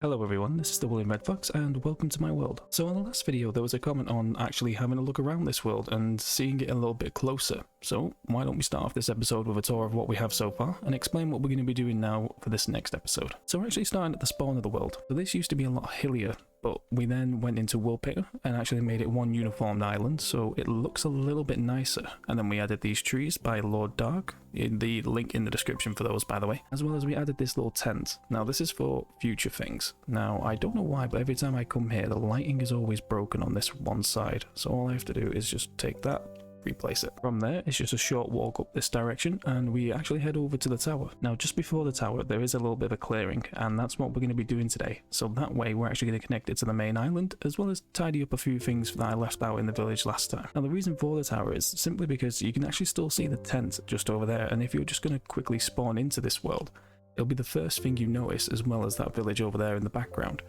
Hello everyone, this is the William Red Fox and welcome to my world. So in the last video there was a comment on actually having a look around this world and seeing it a little bit closer. So why don't we start off this episode with a tour of what we have so far and explain what we're going to be doing now for this next episode. So we're actually starting at the spawn of the world. So this used to be a lot hillier, but we then went into Woolpit and actually made it one uniformed island, so it looks a little bit nicer. And then we added these trees by Lord Dark, in the link in the description for those by the way, as well as we added this little tent. Now this is for future things. Now I don't know why, but every time I come here the lighting is always broken on this one side, so all I have to do is just take that, replace it. From there it's just a short walk up this direction and we actually head over to the tower. Now just before the tower there is a little bit of a clearing and that's what we're going to be doing today, so that way we're actually going to connect it to the main island as well as tidy up a few things that I left out in the village last time. Now the reason for the tower is simply because you can actually still see the tent just over there, and if you're just going to quickly spawn into this world it'll be the first thing you notice, as well as that village over there in the background.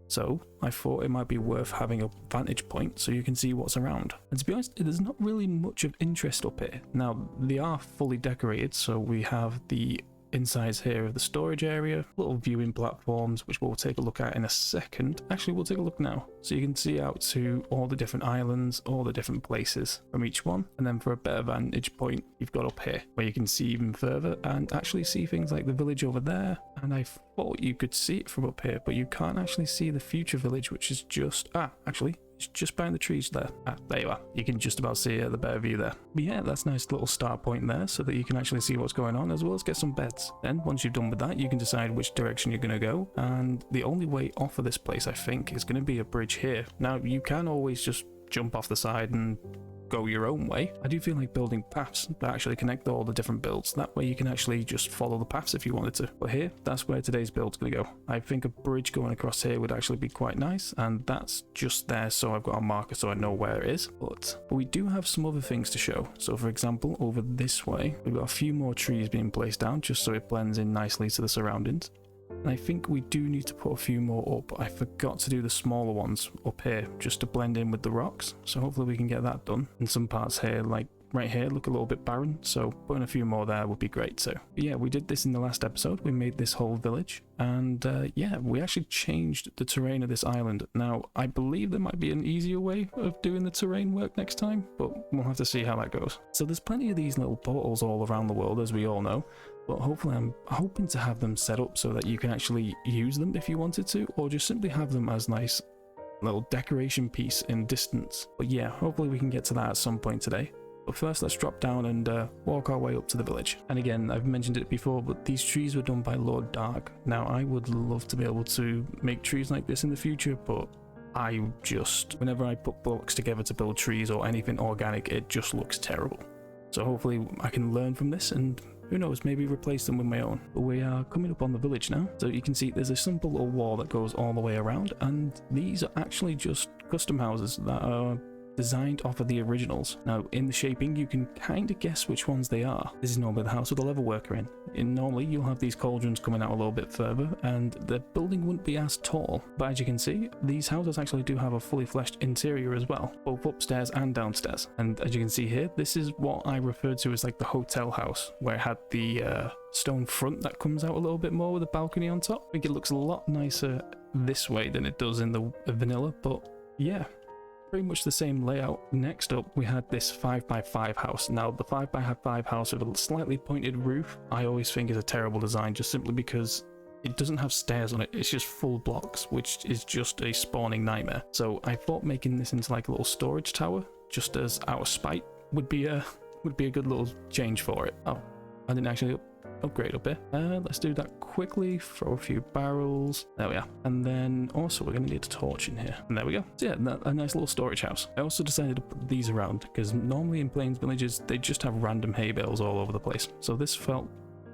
So I thought it might be worth having a vantage point so you can see what's around. And to be honest, there's not really much of interest up here. Now they are fully decorated, so we have the insides here of the storage area, little viewing platforms which we'll take a look at in a second. Actually we'll take a look now, so you can see out to all the different islands, all the different places from each one. And then for a better vantage point you've got up here where you can see even further and actually see things like the village over there. And I thought you could see it from up here, but you can't actually see the future village, which is just actually it's just behind the trees there. There you are. You can just about see the better view there. But yeah, that's a nice little start point there so that you can actually see what's going on, as well as get some beds. Then once you've done with that, you can decide which direction you're going to go. And the only way off of this place, I think, is going to be a bridge here. Now, you can always just jump off the side and go your own way. I do feel like building paths that actually connect all the different builds. That way you can actually just follow the paths if you wanted to. But here, that's where today's build's going to go. I think a bridge going across here would actually be quite nice, and that's just there so I've got a marker so I know where it is. But we do have some other things to show. So for example, over this way, we've got a few more trees being placed down just so it blends in nicely to the surroundings. And I think we do need to put a few more up. I forgot to do the smaller ones up here just to blend in with the rocks, so hopefully we can get that done. And some parts here, like right here, look a little bit barren, so putting a few more there would be great too. But yeah, we did this in the last episode. We made this whole village, and yeah, we actually changed the terrain of this island. Now I believe there might be an easier way of doing the terrain work next time, but we'll have to see how that goes. So there's plenty of these little portals all around the world, as we all know, but hopefully I'm hoping to have them set up so that you can actually use them if you wanted to, or just simply have them as nice little decoration piece in distance. But yeah, hopefully we can get to that at some point today. But first let's drop down and walk our way up to the village. And again, I've mentioned it before, but these trees were done by Lord Dark. Now I would love to be able to make trees like this in the future, but whenever I put blocks together to build trees or anything organic, it just looks terrible. So hopefully I can learn from this and who knows, maybe replace them with my own. But we are coming up on the village now, so you can see there's a simple little wall that goes all the way around, and these are actually just custom houses that are designed off of the originals. Now in the shaping you can kind of guess which ones they are. This is normally the house with the level worker in. Normally you'll have these cauldrons coming out a little bit further and the building wouldn't be as tall, but as you can see these houses actually do have a fully fleshed interior as well, both upstairs and downstairs. And as you can see here, this is what I referred to as like the hotel house, where it had the stone front that comes out a little bit more with a balcony on top. I think it looks a lot nicer this way than it does in the vanilla, but yeah, pretty much the same layout. Next up we had this 5x5 house. Now the 5x5 house with a slightly pointed roof I always think is a terrible design, just simply because it doesn't have stairs on it, it's just full blocks, which is just a spawning nightmare. So I thought making this into like a little storage tower, just as out of spite, would be a good little change for it. Oh, I didn't actually upgrade up here. Let's do that quickly, throw a few barrels, there we are. And then also we're going to need a torch in here, and there we go. So yeah, a nice little storage house. I also decided to put these around because normally in Plains villages they just have random hay bales all over the place, so this felt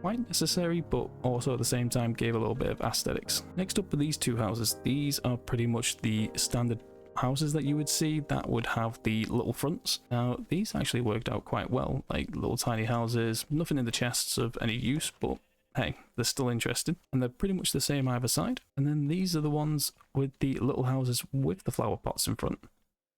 quite necessary, but also at the same time gave a little bit of aesthetics. Next up are these two houses. These are pretty much the standard houses that you would see that would have the little fronts. Now these actually worked out quite well, like little tiny houses, nothing in the chests of any use, but hey, they're still interesting, and they're pretty much the same either side. And then these are the ones with the little houses with the flower pots in front,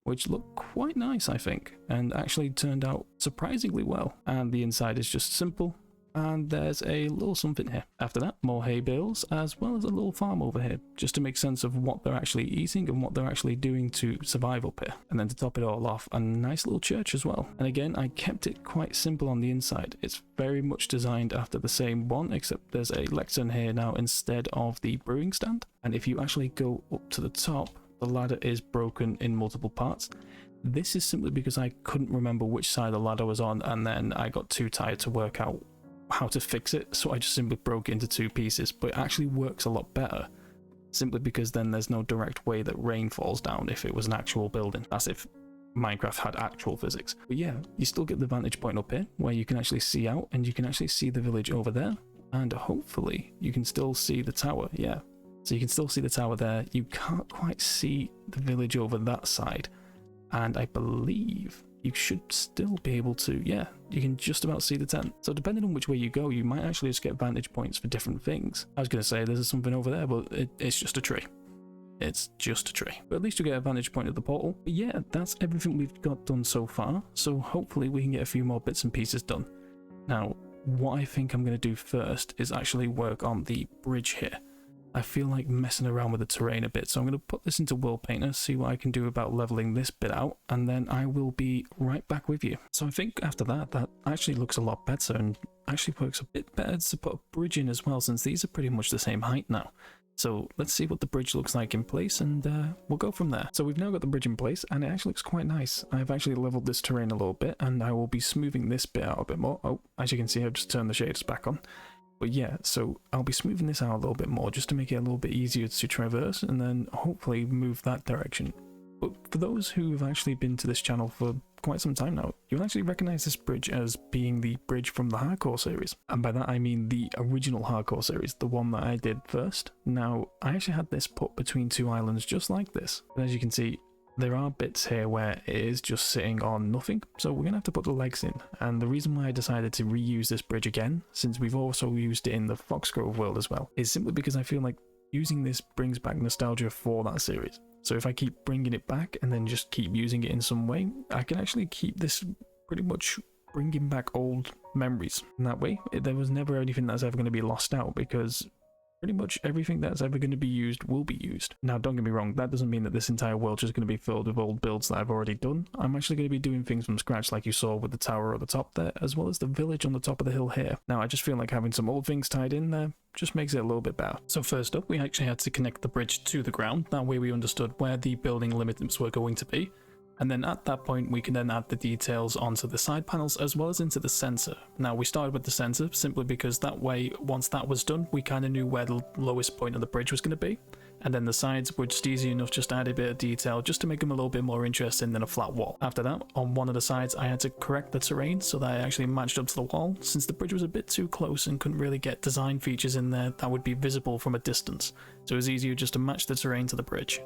which look quite nice I think, and actually turned out surprisingly well. And the inside is just simple, and there's a little something here. After that, more hay bales, as well as a little farm over here, just to make sense of what they're actually eating and what they're actually doing to survive up here. And then to top it all off, a nice little church as well. And again, I kept it quite simple on the inside. It's very much designed after the same one, except there's a lectern here now instead of the brewing stand. And if you actually go up to the top, the ladder is broken in multiple parts. This is simply because I couldn't remember which side the ladder was on, and then I got too tired to work out how to fix it, so I just simply broke it into two pieces. But it actually works a lot better, simply because then there's no direct way that rain falls down if it was an actual building. That's if Minecraft had actual physics. But yeah, you still get the vantage point up here, where you can actually see out, and you can actually see the village over there, and hopefully you can still see the tower. Yeah, so you can still see the tower there. You can't quite see the village over that side, and I believe you should still be able to, yeah, you can just about see the tent. So depending on which way you go, you might actually just get vantage points for different things. I was going to say there's something over there, but it's just a tree. It's just a tree. But at least you get a vantage point of the portal. But yeah, that's everything we've got done so far. So hopefully we can get a few more bits and pieces done. Now, what I think I'm going to do first is actually work on the bridge here. I feel like messing around with the terrain a bit, so I'm going to put this into World Painter, see what I can do about leveling this bit out, and then I will be right back with you. So I think after that, that actually looks a lot better, and actually works a bit better to put a bridge in as well, since these are pretty much the same height now. So let's see what the bridge looks like in place, and we'll go from there. So we've now got the bridge in place, and it actually looks quite nice. I've actually leveled this terrain a little bit, and I will be smoothing this bit out a bit more. Oh, as you can see, I've just turned the shaders back on. But yeah, so I'll be smoothing this out a little bit more just to make it a little bit easier to traverse, and then hopefully move that direction. But for those who have actually been to this channel for quite some time now, you'll actually recognize this bridge as being the bridge from the Hardcore series. And by that I mean the original Hardcore series, the one that I did first. Now, I actually had this put between two islands just like this. And as you can see, there are bits here where it is just sitting on nothing, so we're gonna have to put the legs in. And the reason why I decided to reuse this bridge again, since we've also used it in the Foxgrove world as well, is simply because I feel like using this brings back nostalgia for that series. So if I keep bringing it back and then just keep using it in some way, I can actually keep this pretty much bringing back old memories. And that way, there was never anything that's ever going to be lost out, because pretty much everything that's ever going to be used will be used. Now, don't get me wrong, that doesn't mean that this entire world is going to be filled with old builds that I've already done. I'm actually going to be doing things from scratch, like you saw with the tower at the top there, as well as the village on the top of the hill here. Now, I just feel like having some old things tied in there just makes it a little bit better. So first up, we actually had to connect the bridge to the ground. That way we understood where the building limits were going to be. And then at that point, we can then add the details onto the side panels as well as into the center. Now, we started with the center simply because that way, once that was done, we kind of knew where the lowest point of the bridge was going to be. And then the sides were just easy enough just to add a bit of detail just to make them a little bit more interesting than a flat wall. After that, on one of the sides, I had to correct the terrain so that it actually matched up to the wall, since the bridge was a bit too close and couldn't really get design features in there that would be visible from a distance. So it was easier just to match the terrain to the bridge.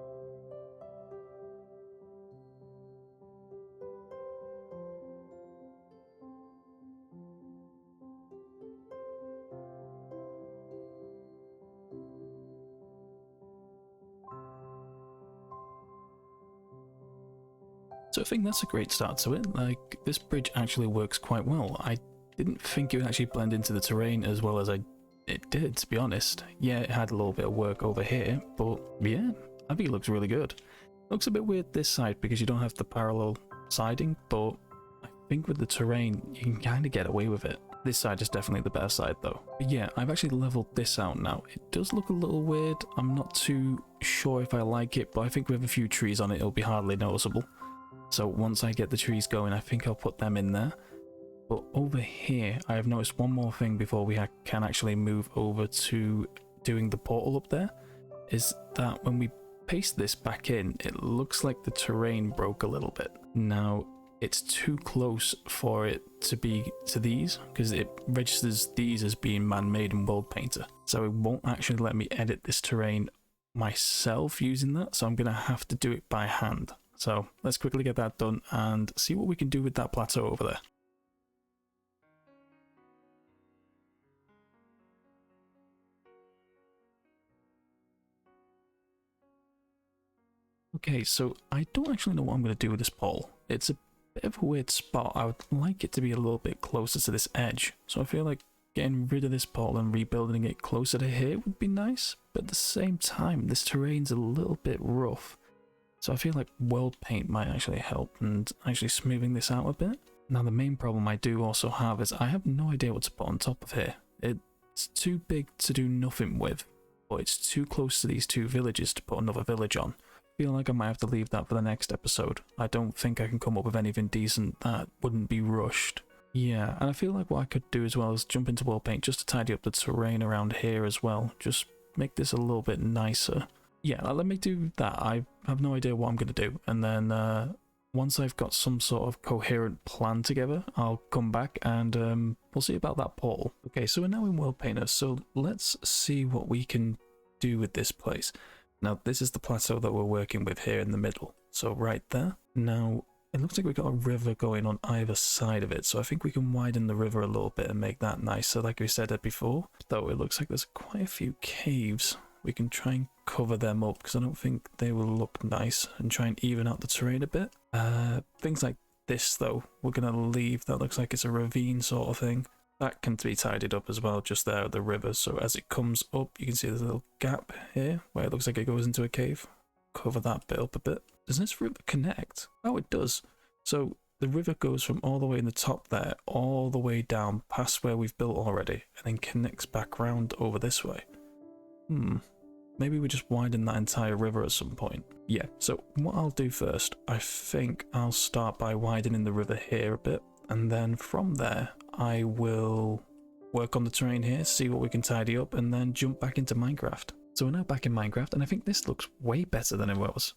So I think that's a great start to it. Like, this bridge actually works quite well. I didn't think it would actually blend into the terrain as well as it did, to be honest. Yeah, it had a little bit of work over here, but yeah, I think it looks really good. Looks a bit weird this side because you don't have the parallel siding, but I think with the terrain, you can kind of get away with it. This side is definitely the better side though. But yeah, I've actually leveled this out now. It does look a little weird. I'm not too sure if I like it, but I think with a few trees on it, it'll be hardly noticeable. So once I get the trees going, I think I'll put them in there. But over here, I have noticed one more thing before we can actually move over to doing the portal up there, is that when we paste this back in, it looks like the terrain broke a little bit. Now, it's too close for it to be to these, because it registers these as being man-made in World Painter. So it won't actually let me edit this terrain myself using that, so I'm going to have to do it by hand. So let's quickly get that done and see what we can do with that plateau over there. Okay, so I don't actually know what I'm going to do with this pole. It's a bit of a weird spot. I would like it to be a little bit closer to this edge. So I feel like getting rid of this portal and rebuilding it closer to here would be nice, but at the same time, this terrain's a little bit rough. So I feel like world paint might actually help and actually smoothing this out a bit. Now the main problem I do also have is I have no idea what to put on top of here. It's too big to do nothing with, but it's too close to these two villages to put another village on. I feel like I might have to leave that for the next episode. I don't think I can come up with anything decent that wouldn't be rushed. Yeah, and I feel like what I could do as well is jump into world paint just to tidy up the terrain around here as well. Just make this a little bit nicer. Yeah, let me do that. I have no idea what I'm going to do. And then once I've got some sort of coherent plan together, I'll come back and we'll see about that portal. Okay, so we're now in World Painter, so let's see what we can do with this place. Now, this is the plateau that we're working with here in the middle. So right there. Now, it looks like we've got a river going on either side of it, so I think we can widen the river a little bit and make that nicer, like we said before. Though it looks like there's quite a few caves. We can try and cover them up because I don't think they will look nice, and try and even out the terrain a bit. Things like this though, we're going to leave. That looks like it's a ravine sort of thing. That can be tidied up as well just there at the river, so as it comes up you can see there's a little gap here where it looks like it goes into a cave. Cover that bit up a bit. Does this river connect? Oh, it does. So the river goes from all the way in the top there all the way down past where we've built already, and then connects back round over this way. Maybe we just widen that entire river at some point. Yeah, so what I'll do first, I think I'll start by widening the river here a bit, and then from there I will work on the terrain here, see what we can tidy up, and then jump back into Minecraft. So we're now back in Minecraft, and I think this looks way better than it was.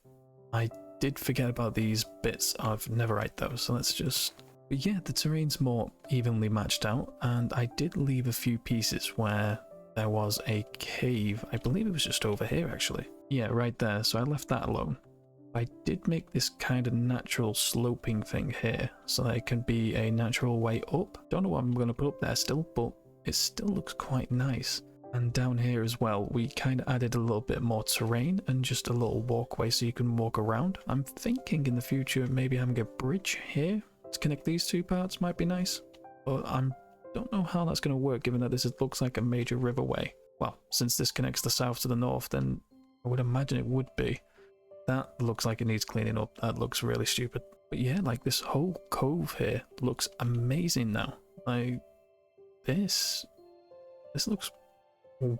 I did forget about these bits of netherite though, so let's just... But yeah, the terrain's more evenly matched out, and I did leave a few pieces where there was a cave. I believe it was just over here actually. Yeah, right there, so I left that alone. I did make this kind of natural sloping thing here, so that it can be a natural way up. Don't know what I'm going to put up there still, but it still looks quite nice. And down here as well, we kind of added a little bit more terrain and just a little walkway so you can walk around. I'm thinking in the future maybe having a bridge here to connect these two parts might be nice, but I don't know how that's going to work given that looks like a major riverway. Well, since this connects the south to the north, then I would imagine it would be. That looks like it needs cleaning up. That looks really stupid. But yeah, like this whole cove here looks amazing now. Like this looks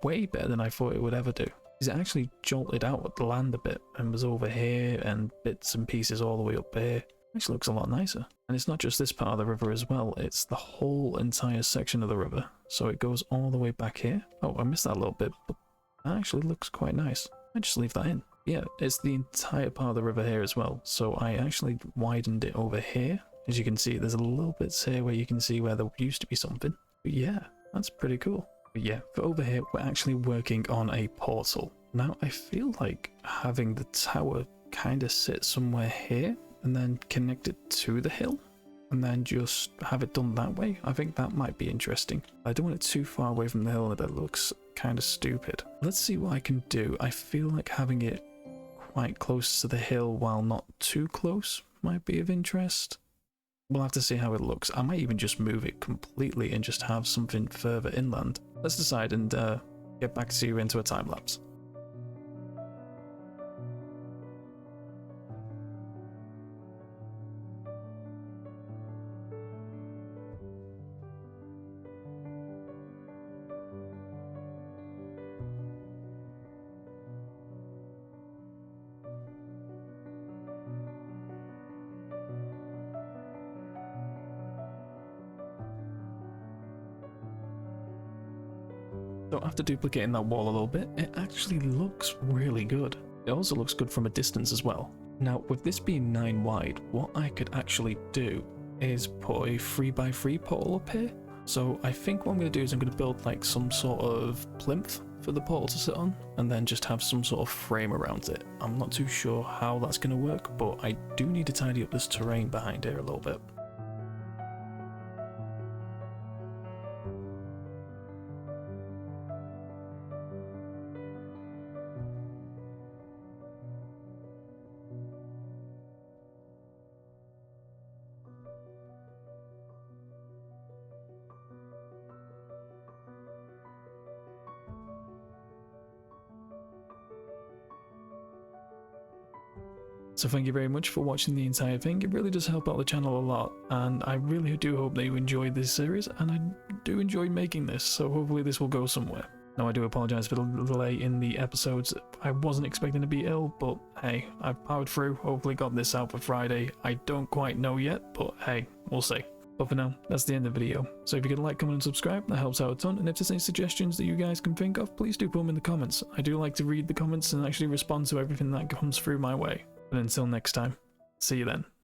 way better than I thought it would ever do. It actually jolted out at the land a bit and was over here and bits and pieces all the way up here. Actually looks a lot nicer. And it's not just this part of the river as well, it's the whole entire section of the river. So it goes all the way back here. Oh, I missed that a little bit, but that actually looks quite nice. I just leave that in. Yeah, it's the entire part of the river here as well. So I actually widened it over here. As you can see, there's a little bits here where you can see where there used to be something. But yeah, that's pretty cool. But yeah, for over here, we're actually working on a portal. Now, I feel like having the tower kind of sit somewhere here and then connect it to the hill and then just have it done that way. I think that might be interesting. I don't want it too far away from the hill that it looks kind of stupid. Let's see what I can do. I feel like having it quite close to the hill while not too close might be of interest. We'll have to see how it looks. I might even just move it completely and just have something further inland. Let's decide and get back to you into a time lapse. So after duplicating that wall a little bit, it actually looks really good. It also looks good from a distance as well. Now, with this being 9 wide, what I could actually do is put a 3x3 portal up here. So I think what I'm going to do is I'm going to build like some sort of plinth for the portal to sit on, and then just have some sort of frame around it. I'm not too sure how that's going to work, but I do need to tidy up this terrain behind here a little bit. So thank you very much for watching the entire thing. It really does help out the channel a lot, and I really do hope that you enjoyed this series, and I do enjoy making this, so hopefully this will go somewhere. Now, I do apologise for the delay in the episodes. I wasn't expecting to be ill, but hey, I've powered through, hopefully got this out for Friday. I don't quite know yet, but hey, we'll see. But for now, that's the end of the video. So if you could like, comment and subscribe, that helps out a ton, and if there's any suggestions that you guys can think of, please do put them in the comments. I do like to read the comments and actually respond to everything that comes through my way. But until next time, see you then.